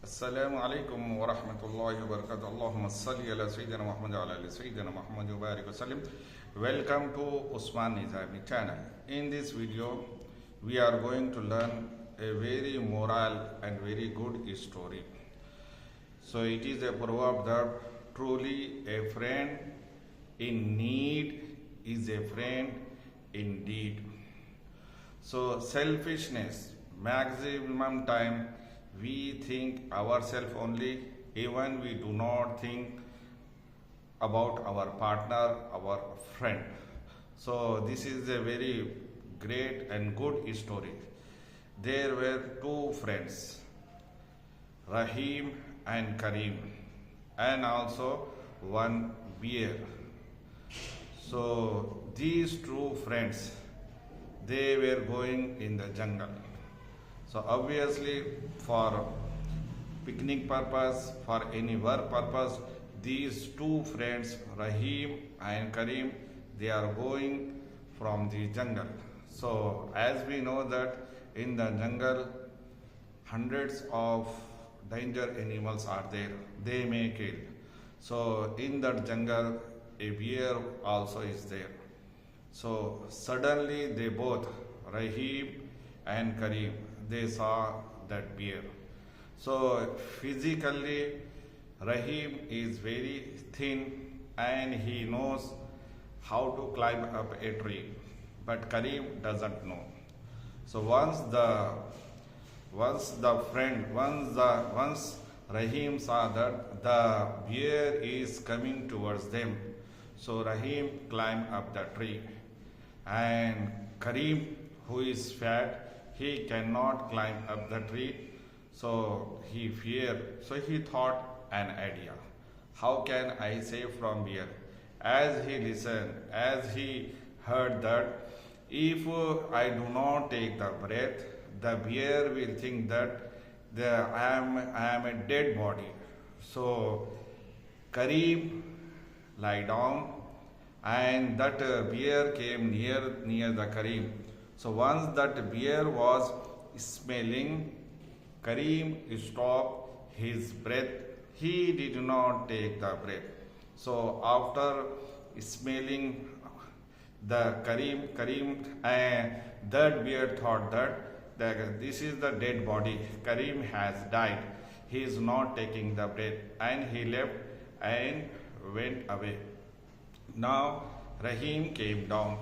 السلام عليكم ورحمة الله وبركاته. اللهم صل على سيدنا محمد وعلى آل سيدنا محمد وبارك وسلم. Welcome to Usman Nizami channel. In this video, we are going to learn a very moral and very good story. So it is a proverb that truly a friend in need is a friend indeed. So selfishness, maximum time we think ourselves only, even we do not think about our partner, our friend. So this is a very great and good story. There were two friends, Rahim and Karim, and also one bear. So these two friends, they were going in the jungle. So obviously for picnic purpose, for any work purpose, these two friends, Rahim and Karim, they are going from the jungle. So as we know that in the jungle, hundreds of danger animals are there. They may kill. So in that jungle, a bear also is there. So suddenly they both, Rahim and Karim, they saw that bear. So physically, Rahim is very thin and he knows how to climb up a tree, but Karim doesn't know. So once Rahim saw that the bear is coming towards them, so Rahim climbed up the tree, and Karim, who is fat, he cannot climb up the tree, so he feared. So he thought an idea. How can I save from bear? As he listened, as he heard that if I do not take the breath, the bear will think that I am a dead body. So Karim lie down, and that bear came near the Karim. So once that bear was smelling, Karim stopped his breath. He did not take the breath. So after smelling the Karim, that bear thought that this is the dead body. Karim has died. He is not taking the breath, and he left and went away. Now Rahim came down.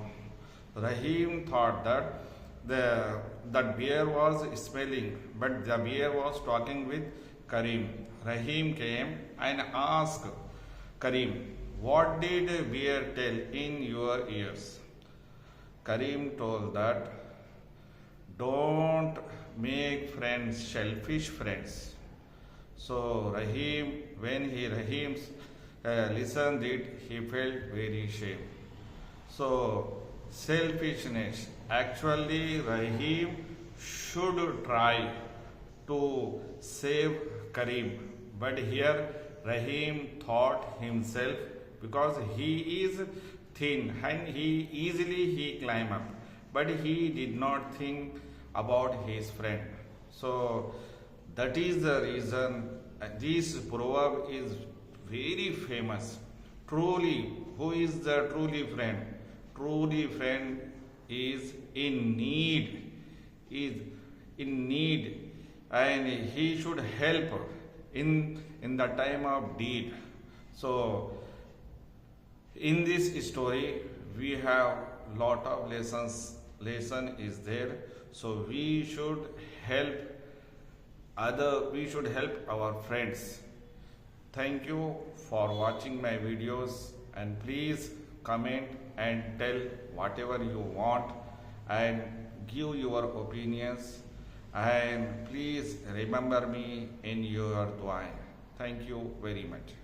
Rahim thought that that bear was smelling, but the bear was talking with Karim. Rahim came and asked Karim, "What did bear tell in your ears?" Karim told that, "Don't make friends selfish friends." So Rahim, when Rahim listened it, he felt very shame. So selfishness. Actually, Rahim should try to save Karim, but here Rahim thought himself, because he is thin and he easily climb up, but he did not think about his friend. So that is the reason this proverb is very famous. Truly, who is the truly friend? Truly friend is in need, and he should help in the time of need. So in this story we have lot of lesson is there. So we should help our friends. Thank you for watching my videos, and please comment and tell whatever you want and give your opinions, and please remember me in your dua. Thank you very much.